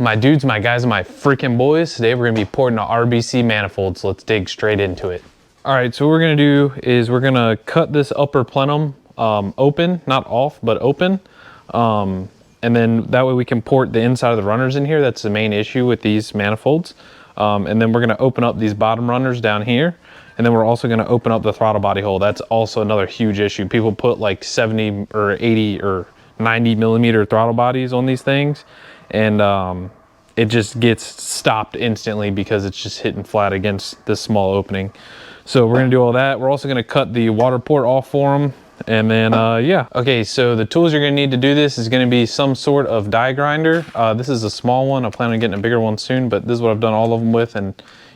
my dudes, my guys, and my freaking boys, today we're gonna be porting a RBC manifold, so let's dig straight into it. All right, so what we're gonna do is we're gonna cut this upper plenum open, not off, but open. And then that way we can port the inside of the runners in here. That's the main issue with these manifolds. And then we're gonna open up these bottom runners down here. And then we're also gonna open up the throttle body hole. That's also another huge issue. People put like 70 or 80 or 90 millimeter throttle bodies on these things. And it just gets stopped instantly because it's just hitting flat against this small opening. So we're gonna do all that. We're also gonna cut the water port off for them. And then, yeah. Okay, so the tools you're gonna need to do this is gonna be some sort of die grinder. This is a small one. I plan on getting a bigger one soon, but this is what I've done all of them with, and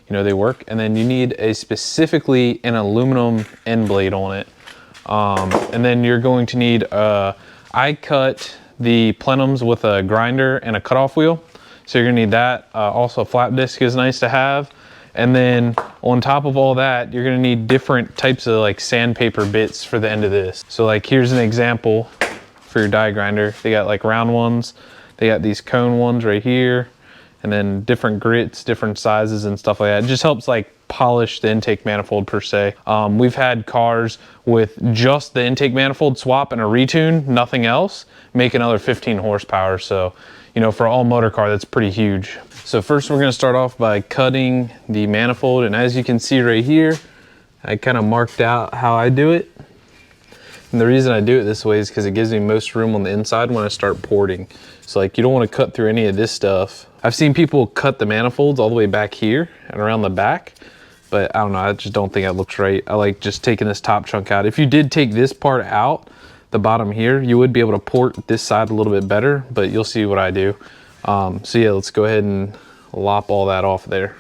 you know, they work. And then you need specifically an aluminum end blade on it. And then you're going to need, I cut the plenums with a grinder and a cutoff wheel. So you're gonna need that. Also a flap disc is nice to have. And then on top of all that, you're gonna need different types of like sandpaper bits for the end of this. So like here's an example for your die grinder. They got like round ones. They got these cone ones right here. And then different grits, different sizes and stuff like that. It just helps like polish the intake manifold per se. We've had cars with just the intake manifold swap and a retune, nothing else, make another 15 horsepower. So, you know, for all motor car, that's pretty huge. So first we're gonna start off by cutting the manifold. And as you can see right here, I kind of marked out how I do it. And the reason I do it this way is because it gives me most room on the inside when I start porting. So like you don't want to cut through any of this stuff. I've seen people cut the manifolds all the way back here and around the back, but I don't know, I just don't think that looks right. I like just taking this top chunk out. If you did take this part out, the bottom here, you would be able to port this side a little bit better, but you'll see what I do. So yeah, let's go ahead and lop all that off there.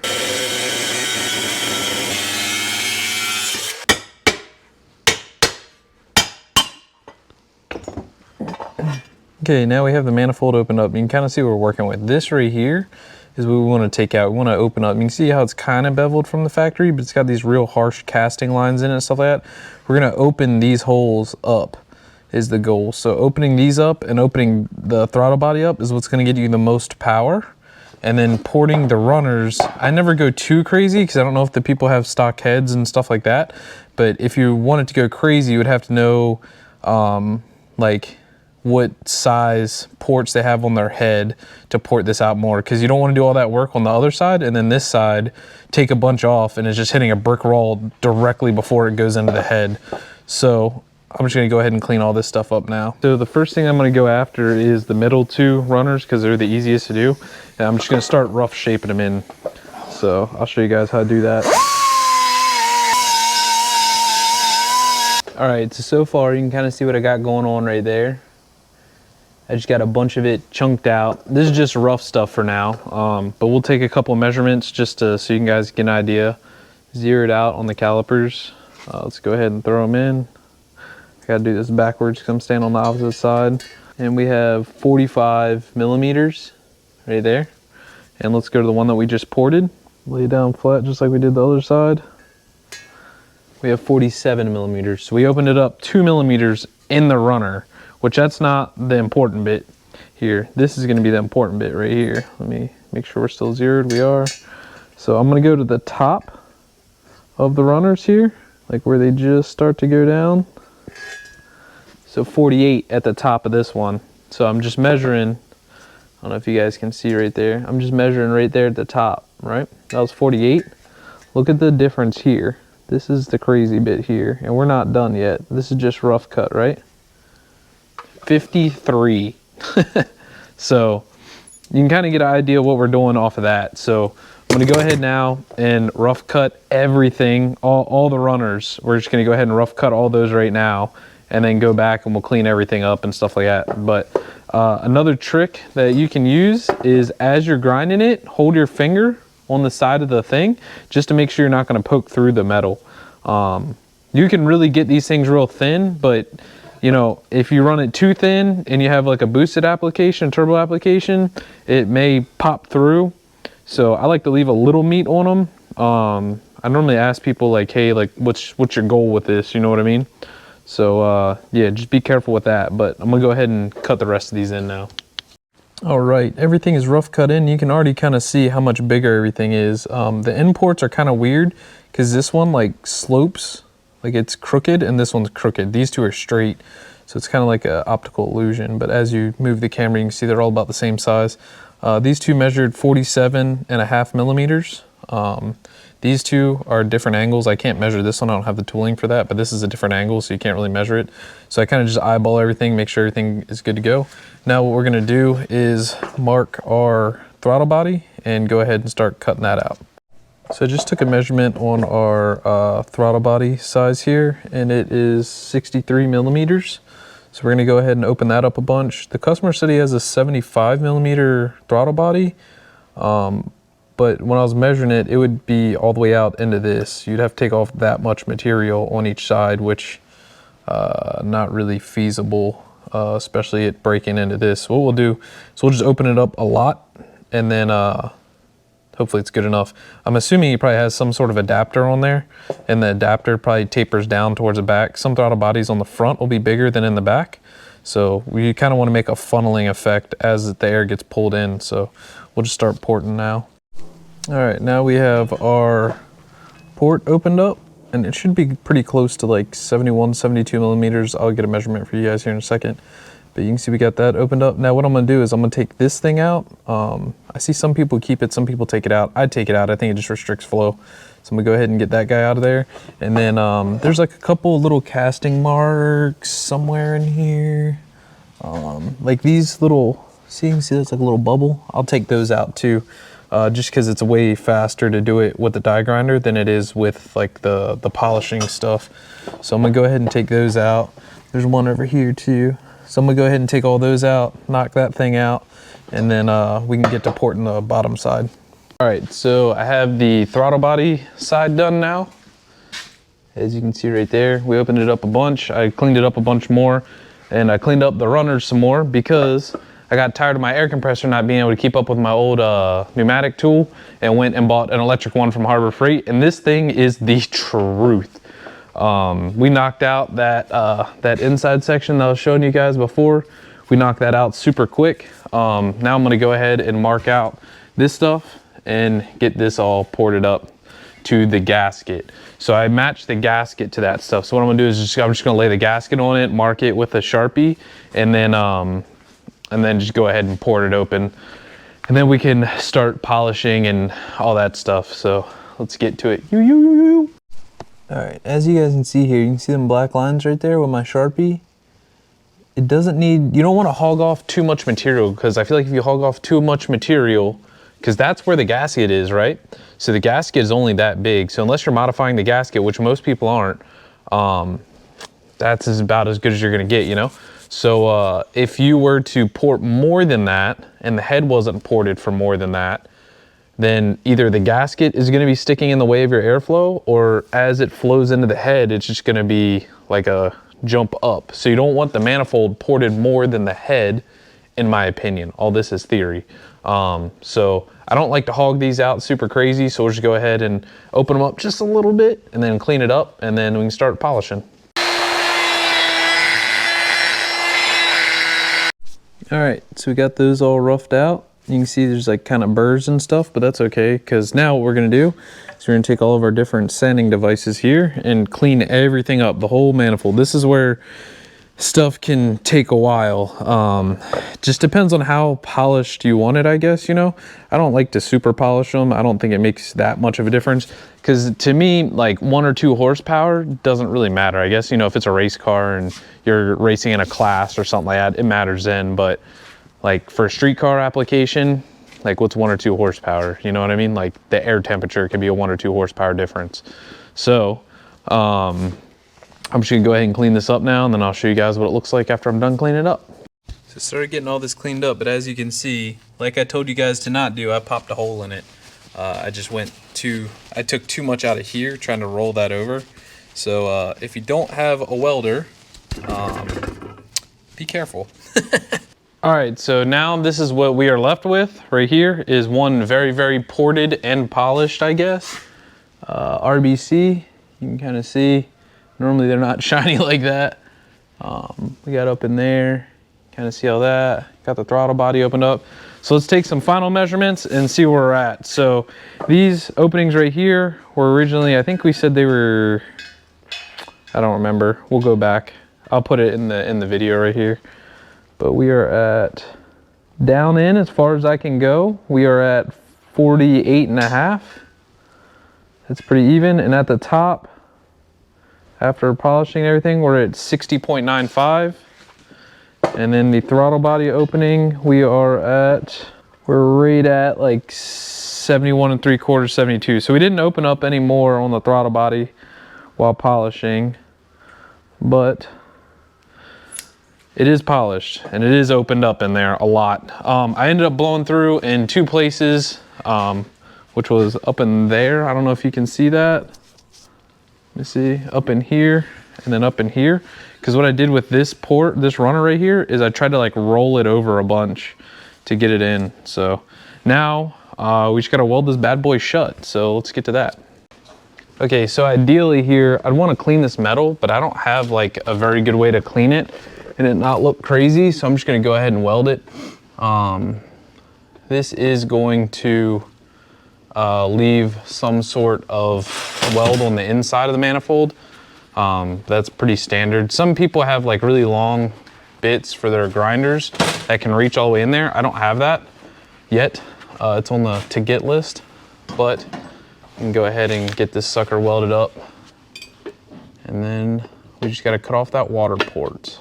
Okay, now we have the manifold opened up. You can kind of see what we're working with. This right here is what we want to take out. We want to open up. You can see how it's kind of beveled from the factory, but it's got these real harsh casting lines in it and stuff like that. We're going to open these holes up is the goal. So opening these up and opening the throttle body up is what's going to get you the most power. And then porting the runners, I never go too crazy because I don't know if the people have stock heads and stuff like that. But if you wanted to go crazy, you would have to know like what size ports they have on their head to port this out more, because you don't want to do all that work on the other side and then this side take a bunch off and it's just hitting a brick wall directly before it goes into the head. So I'm just gonna go ahead and clean all this stuff up now. So the first thing I'm gonna go after is the middle two runners because they're the easiest to do. And I'm just gonna start rough shaping them in. So I'll show you guys how to do that. All right, so far you can kind of see what I got going on right there. I just got a bunch of it chunked out. This is just rough stuff for now, but we'll take a couple measurements just to, so you guys get an idea. Zero it out on the calipers. Let's go ahead and throw them in. I gotta do this backwards because I'm standing on the opposite side. And we have 45 millimeters right there. And let's go to the one that we just ported. Lay it down flat just like we did the other side. We have 47 millimeters. So we opened it up 2 millimeters in the runner, which that's not the important bit here. This is gonna be the important bit right here. Let me make sure we're still zeroed. We are. So I'm gonna go to the top of the runners here, like where they just start to go down. So 48 at the top of this one. So I'm just measuring, I don't know if you guys can see right there. I'm just measuring right there at the top, right? That was 48. Look at the difference here. This is the crazy bit here, and we're not done yet. This is just rough cut, right? 53. So you can kind of get an idea of what we're doing off of that. So I'm gonna go ahead now and rough cut everything, all the runners. We're just gonna go ahead and rough cut all those right now and then go back and we'll clean everything up and stuff like that. But another trick that you can use is as you're grinding it, hold your finger on the side of the thing just to make sure you're not gonna poke through the metal. You can really get these things real thin, but you know, if you run it too thin and you have like a boosted application, turbo application, it may pop through. So I like to leave a little meat on them. I normally ask people like, hey, like what's your goal with this? You know what I mean? So yeah, just be careful with that. But I'm gonna go ahead and cut the rest of these in now. All right, everything is rough cut in. You can already kind of see how much bigger everything is. The end ports are kind of weird because this one like slopes, like it's crooked, and this one's crooked. These two are straight, so it's kind of like an optical illusion. But as you move the camera, you can see they're all about the same size. These two measured 47.5 millimeters. These two are different angles. I can't measure this one, I don't have the tooling for that, but this is a different angle, so you can't really measure it. So I kind of just eyeball everything, make sure everything is good to go. Now what we're gonna do is mark our throttle body and go ahead and start cutting that out. So I just took a measurement on our throttle body size here, and it is 63 millimeters. So we're gonna go ahead and open that up a bunch. The customer said he has a 75 millimeter throttle body. But when I was measuring it, it would be all the way out into this. You'd have to take off that much material on each side, which not really feasible, especially it breaking into this. So what we'll do is we'll just open it up a lot, and then hopefully it's good enough. I'm assuming he probably has some sort of adapter on there, and the adapter probably tapers down towards the back. Some throttle bodies on the front will be bigger than in the back. So we kind of want to make a funneling effect as the air gets pulled in. So we'll just start porting now. All right, now we have our port opened up, and it should be pretty close to like 71, 72 millimeters. I'll get a measurement for you guys here in a second. But you can see we got that opened up. Now what I'm gonna do is I'm gonna take this thing out. I see some people keep it, some people take it out. I'd take it out, I think it just restricts flow. So I'm gonna go ahead and get that guy out of there. And then there's like a couple little casting marks somewhere in here. Like these little, see, you can see that's like a little bubble. I'll take those out too. Just because it's way faster to do it with the die grinder than it is with like the polishing stuff. So I'm gonna go ahead and take those out. There's one over here too. So I'm gonna go ahead and take all those out, knock that thing out, and then we can get to porting the bottom side. All right, so I have the throttle body side done now. As you can see right there, we opened it up a bunch. I cleaned it up a bunch more, and I cleaned up the runners some more because I got tired of my air compressor not being able to keep up with my old pneumatic tool, and went and bought an electric one from Harbor Freight, and this thing is the truth. We knocked out that inside section that I was showing you guys before. We knocked that out super quick. Now I'm gonna go ahead and mark out this stuff and get this all ported up to the gasket. So I matched the gasket to that stuff. So what I'm gonna do is I'm just gonna lay the gasket on it, mark it with a Sharpie, and then just go ahead and pour it open. And then we can start polishing and all that stuff. So let's get to it. All right, as you guys can see here, you can see them black lines right there with my Sharpie. It doesn't need, you don't want to hog off too much material, because I feel like if you hog off too much material, because that's where the gasket is, right? So the gasket is only that big. So unless you're modifying the gasket, which most people aren't, that's about as good as you're gonna get, you know? So if you were to port more than that, and the head wasn't ported for more than that, then either the gasket is gonna be sticking in the way of your airflow, or as it flows into the head, it's just gonna be like a jump up. So you don't want the manifold ported more than the head, in my opinion. All this is theory. So I don't like to hog these out super crazy, so we'll just go ahead and open them up just a little bit, and then clean it up, and then we can start polishing. All right, so we got those all roughed out. You can see there's like kind of burrs and stuff, but that's okay, because now what we're gonna do is we're gonna take all of our different sanding devices here and clean everything up, the whole manifold. This is where stuff can take a while. Just depends on how polished you want it, I guess, you know? I don't like to super polish them. I don't think it makes that much of a difference, because to me, like 1 or 2 horsepower doesn't really matter. I guess, you know, if it's a race car and you're racing in a class or something like that, it matters then. But like for a street car application, like what's 1 or 2 horsepower? You know what I mean? Like the air temperature can be a 1 or 2 horsepower difference. So, I'm just gonna go ahead and clean this up now, and then I'll show you guys what it looks like after I'm done cleaning it up. So I started getting all this cleaned up, but as you can see, like I told you guys to not do, I popped a hole in it. I took too much out of here trying to roll that over. So if you don't have a welder, be careful. All right, so now this is what we are left with. Right here is one very, very ported and polished, I guess. RBC, you can kind of see. Normally they're not shiny like that. We got up in there, Kind of see all that. Got the throttle body opened up. So let's take some final measurements and see where we're at. So these openings right here were originally, I think we said they were, I don't remember. We'll go back. I'll put it in the video right here. But we are at, down in as far as I can go, we are at 48.5. That's pretty even. And at the top, after polishing everything, we're at 60.95. And then the throttle body opening, we're right at like 71 3/4, 72. So we didn't open up any more on the throttle body while polishing, but it is polished and it is opened up in there a lot. I ended up blowing through in 2 places, which was up in there. I don't know if you can see that. Let me see, up in here and then up in here. Because what I did with this runner right here is I tried to like roll it over a bunch to get it in. So now we just gotta weld this bad boy shut. So let's get to that. Okay, so ideally here, I'd wanna clean this metal, but I don't have like a very good way to clean it and it not look crazy. So I'm just gonna go ahead and weld it. This is going to leave some sort of weld on the inside of the manifold. That's pretty standard. Some people have like really long bits for their grinders that can reach all the way in there. I don't have that yet. It's on the to get list, but you can go ahead and get this sucker welded up. And then we just got to cut off that water port.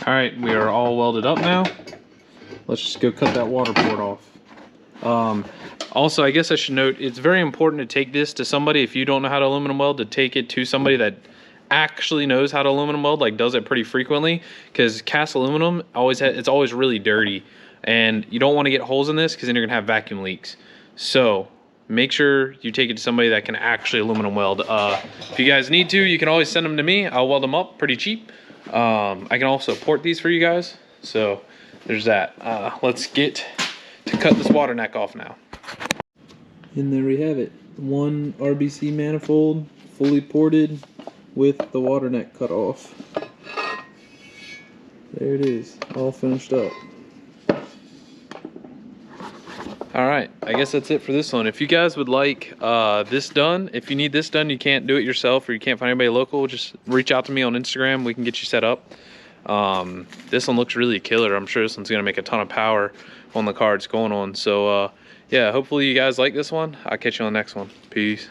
All right, we are all welded up now. Let's just go cut that water port off. Also, I guess I should note, it's very important to take this to somebody, if you don't know how to aluminum weld, to take it to somebody that actually knows how to aluminum weld, like does it pretty frequently, because cast aluminum it's always really dirty, and you don't want to get holes in this because then you're gonna have vacuum leaks. So make sure you take it to somebody that can actually aluminum weld. If you guys need to, you can always send them to me. I'll weld them up pretty cheap. I can also port these for you guys. So there's that. Let's get to cut this water neck off now. And there we have it. One RBC manifold, fully ported with the water neck cut off. There it is, all finished up. Alright, I guess that's it for this one. If you guys would like this done, if you need this done, you can't do it yourself or you can't find anybody local, just reach out to me on Instagram. We can get you set up. This one looks really killer. I'm sure this one's going to make a ton of power on the car it's going on. So yeah, hopefully you guys like this one. I'll catch you on the next one. Peace.